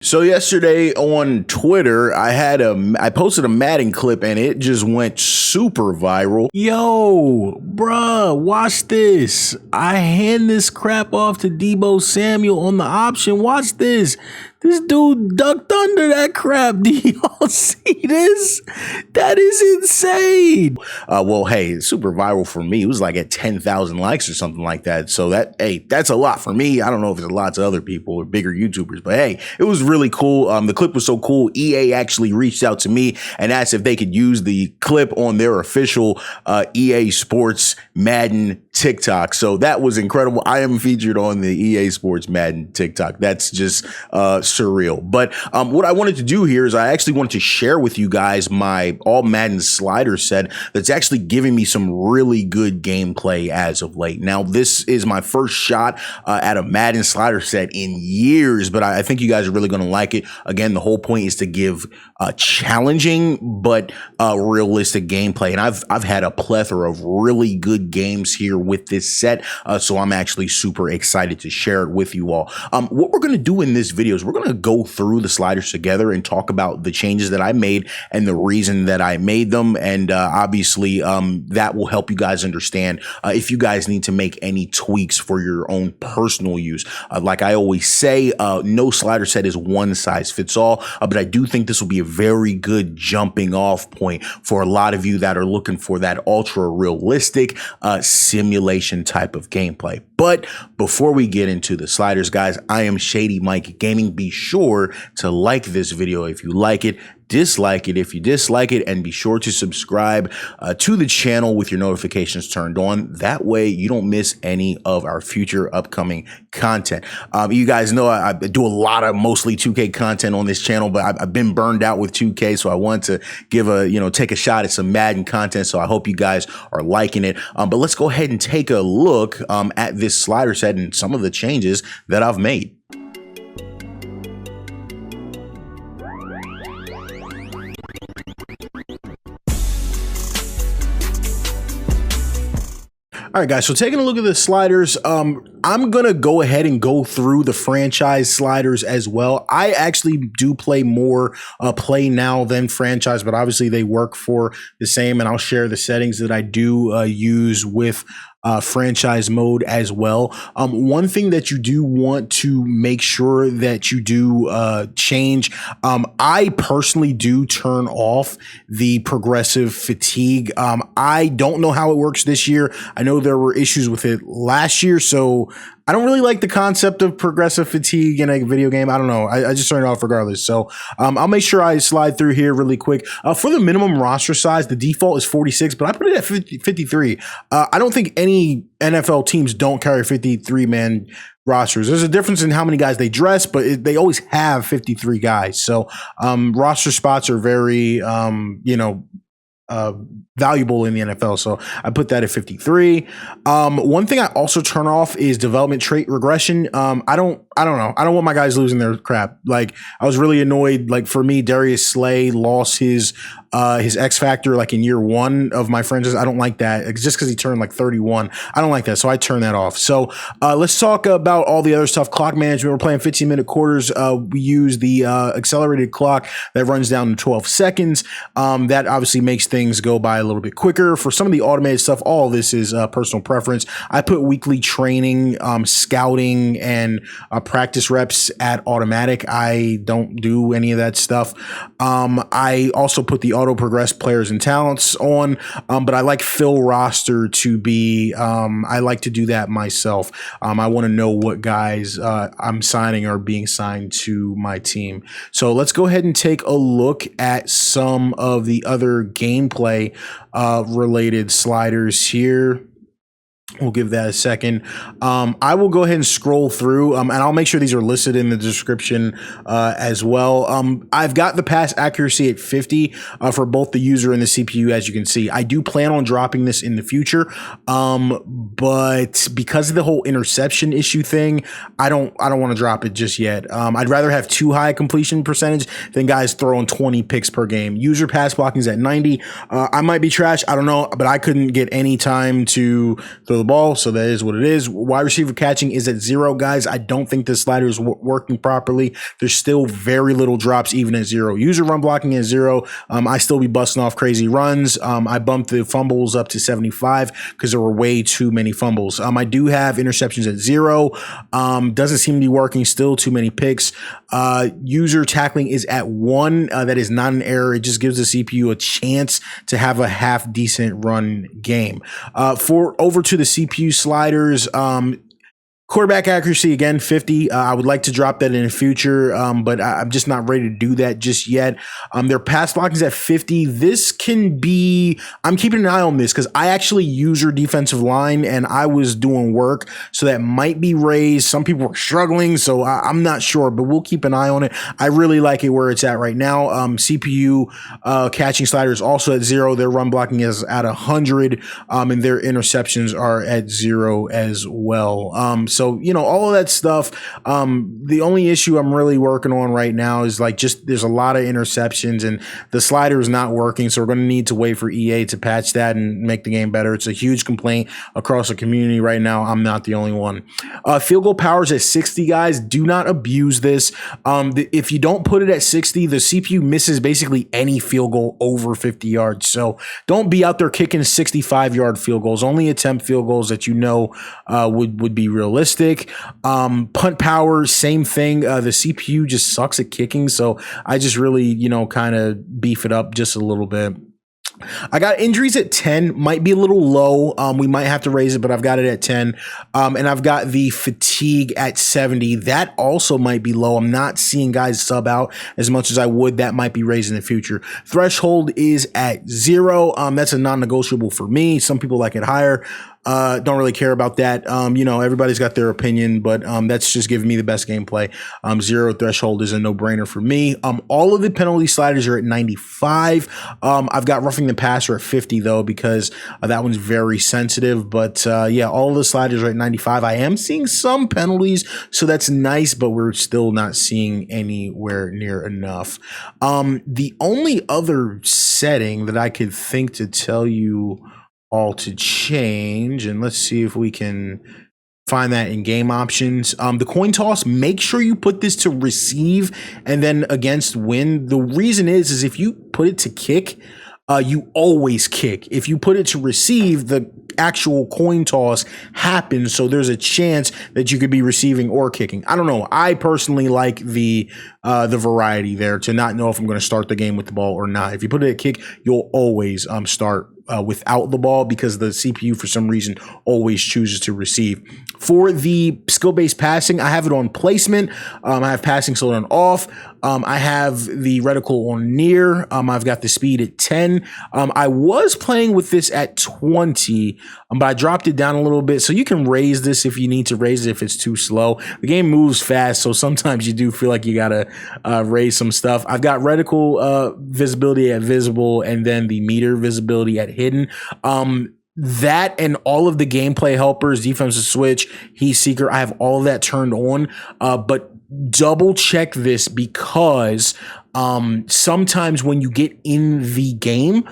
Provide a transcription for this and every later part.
So yesterday on Twitter, I posted a Madden clip and it just went super viral. Yo, bruh, watch this. I hand this crap off to Deebo Samuel on the option. Watch this. This dude ducked under that crap. Do y'all see this? That is insane. Well, hey, super viral for me. It was like at 10,000 likes or something like that. So that's a lot for me. I don't know if it's a lot to other people or bigger YouTubers, but hey, it was really cool. The clip was so cool. EA actually reached out to me and asked if they could use the clip on their official EA Sports Madden TikTok. So that was incredible. I am featured on the EA Sports Madden TikTok. That's just surreal. But what I wanted to do here is I actually wanted to share with you guys my all Madden slider set that's actually giving me some really good gameplay as of late. Now, this is my first shot at a Madden slider set in years, but I think you guys are really going to like it. Again, the whole point is to give challenging but realistic gameplay. And I've had a plethora of really good games here with this set, so I'm actually super excited to share it with you all. What we're going to do in this video is we're going to go through the sliders together and talk about the changes that I made and the reason that I made them. And obviously that will help you guys understand if you guys need to make any tweaks for your own personal use. Like I always say, no slider set is one size fits all, but I do think this will be a very good jumping off point for a lot of you that are looking for that ultra realistic simulation type of gameplay. But before we get into the sliders, guys, I am ShadyMikeGaming. Be sure to like this video if you like it, dislike it if you dislike it, and be sure to subscribe to the channel with your notifications turned on. That way you don't miss any of our future upcoming content. You guys know I do a lot of mostly 2K content on this channel, but I've been burned out with 2K, so I want to give take a shot at some Madden content. So I hope you guys are liking it. But let's go ahead and take a look at this slider set and some of the changes that I've made. All right, guys, so taking a look at the sliders, I'm going to go ahead and go through the franchise sliders as well. I actually do play more play now than franchise, but obviously they work for the same, and I'll share the settings that I do use with franchise mode as well. One thing that you do want to make sure that you do change, I personally do turn off the progressive fatigue. I don't know how it works this year. I know there were issues with it last year, so I don't really like the concept of progressive fatigue in a video game. I don't know. I just turn it off regardless. So I'll make sure I slide through here really quick. For the minimum roster size, the default is 46, but I put it at 53. I don't think any NFL teams don't carry 53-man rosters. There's a difference in how many guys they dress, but they always have 53 guys. So roster spots are very, valuable in the NFL. So I put that at 53. One thing I also turn off is development trait regression. I don't know. I don't want my guys losing their crap. Like, I was really annoyed. Like, for me, Darius Slay lost his X factor like in year one of my franchise. I don't like that. It's just because he turned like 31. I don't like that. So I turn that off. So let's talk about all the other stuff. Clock management. We're playing 15-minute quarters. We use the accelerated clock that runs down to 12 seconds. That obviously makes things go by a little bit quicker. For some of the automated stuff, all of this is personal preference. I put weekly training, scouting, and practice reps at automatic. I don't do any of that stuff. I also put the auto progress players and talents on, but I like fill roster to be, I like to do that myself. I want to know what guys I'm signing or being signed to my team. So let's go ahead and take a look at some of the other gameplay related sliders here. We'll give that a second. I will go ahead and scroll through, and I'll make sure these are listed in the description as well. I've got the pass accuracy at 50 for both the user and the CPU, as you can see. I do plan on dropping this in the future, but because of the whole interception issue thing, I don't want to drop it just yet. I'd rather have too high a completion percentage than guys throwing 20 picks per game. User pass blocking is at 90. I might be trash, I don't know, but I couldn't get any time to throw the ball, so that is what it is. Wide receiver catching is at 0, guys. I don't think this slider is working properly. There's still very little drops even at 0. User run blocking at 0. I still be busting off crazy runs. I bumped the fumbles up to 75 because there were way too many fumbles. I do have interceptions at 0. Doesn't seem to be working. Still too many picks. User tackling is at 1. That is not an error. It just gives the CPU a chance to have a half decent run game. Over to the CPU sliders. Quarterback accuracy, again, 50. I would like to drop that in the future, but I'm just not ready to do that just yet. Their pass blocking is at 50. This can be, I'm keeping an eye on this because I actually use your defensive line and I was doing work, so that might be raised. Some people are struggling, so I'm not sure, but we'll keep an eye on it. I really like it where it's at right now. CPU catching slider is also at 0. Their run blocking is at 100, and their interceptions are at 0 as well. So, you know, all of that stuff. The only issue I'm really working on right now is like just there's a lot of interceptions and the slider is not working. So we're going to need to wait for EA to patch that and make the game better. It's a huge complaint across the community right now. I'm not the only one. Field goal powers at 60, guys. Do not abuse this. If you don't put it at 60, the CPU misses basically any field goal over 50 yards. So don't be out there kicking 65-yard field goals. Only attempt field goals that you know would be realistic. Punt power, same thing. The CPU just sucks at kicking, so I just really, you know, kind of beef it up just a little bit. I got injuries at 10, might be a little low. We might have to raise it, but I've got it at 10. And I've got the fatigue at 70. That also might be low. I'm not seeing guys sub out as much as I would. That might be raised in the future. Threshold is at 0. That's a non-negotiable for me. Some people like it higher. Don't really care about that. You know, everybody's got their opinion, but that's just giving me the best gameplay. 0 threshold is a no-brainer for me. All of the penalty sliders are at 95. I've got roughing the passer at 50 though, because that one's very sensitive. But yeah, all of the sliders are at 95. I am seeing some penalties, so that's nice, but we're still not seeing anywhere near enough. The only other setting that I could think to tell you all to change, and let's see if we can find that in game options. The coin toss, make sure you put this to receive and then against win. The reason is if you put it to kick, you always kick. If you put it to receive, the actual coin toss happens, so there's a chance that you could be receiving or kicking. I don't know. I personally like the variety there to not know if I'm going to start the game with the ball or not. If you put it at kick, you'll always start without the ball because the CPU for some reason always chooses to receive. For the skill-based passing, I have it on placement. I have passing slowdown off. I have the reticle on near. I've got the speed at 10. I was playing with this at 20, but I dropped it down a little bit. So you can raise this if you need to raise it if it's too slow. The game moves fast, so sometimes you do feel like you gotta raise some stuff. I've got reticle visibility at visible and then the meter visibility at hidden. That and all of the gameplay helpers, defensive switch, heat seeker, I have all of that turned on. But double check this because sometimes when you get in the game,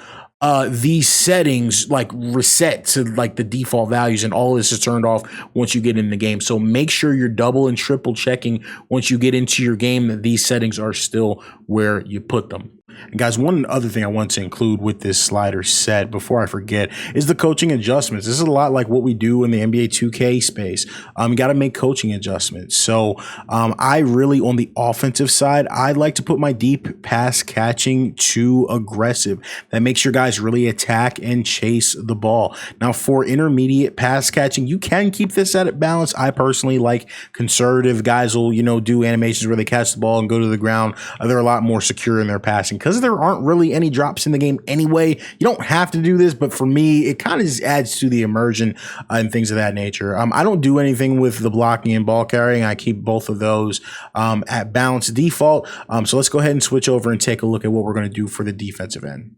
these settings like reset to like the default values and all this is turned off once you get in the game. So make sure you're double and triple checking once you get into your game that these settings are still where you put them. And guys, one other thing I want to include with this slider set before I forget is the coaching adjustments. This is a lot like what we do in the NBA 2K space. You got to make coaching adjustments. So I really, on the offensive side, I like to put my deep pass catching to aggressive. That makes your guys really attack and chase the ball. Now for intermediate pass catching, you can keep this at a balance. I personally like conservative. Guys will, you know, do animations where they catch the ball and go to the ground. They're a lot more secure in their passing. Because there aren't really any drops in the game anyway, you don't have to do this, but for me, it kind of just adds to the immersion and things of that nature. I don't do anything with the blocking and ball carrying. I keep both of those at balance default. So let's go ahead and switch over and take a look at what we're going to do for the defensive end.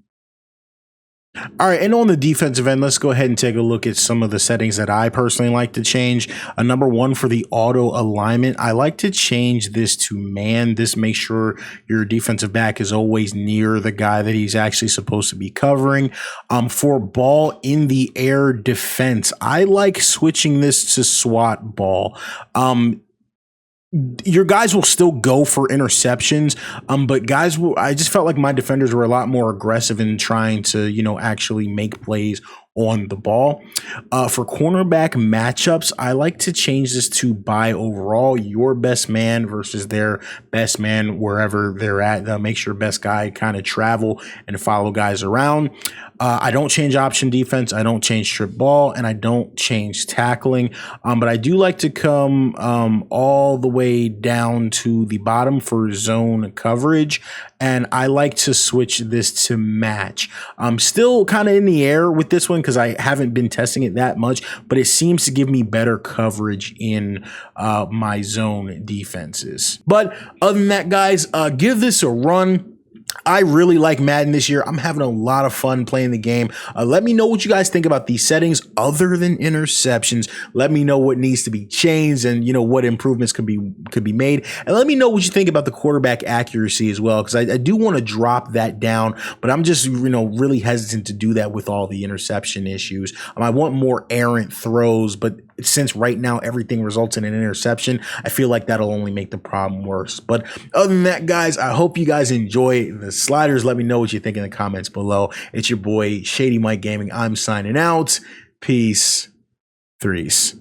All right, and on the defensive end, let's go ahead and take a look at some of the settings that I personally like to change. Number one, for the auto alignment, I like to change this to man. This makes sure your defensive back is always near the guy that he's actually supposed to be covering. For ball in the air defense, I like switching this to SWAT ball. Your guys will still go for interceptions, but guys I just felt like my defenders were a lot more aggressive in trying to, actually make plays on the ball. For cornerback matchups, I like to change this to by overall, your best man versus their best man wherever they're at. That makes your best guy kind of travel and follow guys around. I don't change option defense, I don't change strip ball, and I don't change tackling. But I do like to come all the way down to the bottom for zone coverage, and I like to switch this to match. I'm still kind of in the air with this one because I haven't been testing it that much, but it seems to give me better coverage in my zone defenses. But other than that, guys, give this a run. I really like Madden this year. I'm having a lot of fun playing the game. Let me know what you guys think about these settings other than interceptions. Let me know what needs to be changed and, what improvements could be made. And let me know what you think about the quarterback accuracy as well, because I do want to drop that down, but I'm just, really hesitant to do that with all the interception issues. I want more errant throws, but since right now everything results in an interception, I feel like that'll only make the problem worse. But other than that, guys, I hope you guys enjoy the sliders. Let me know what you think in the comments below. It's your boy, ShadyMikeGaming. I'm signing out. Peace. Threes.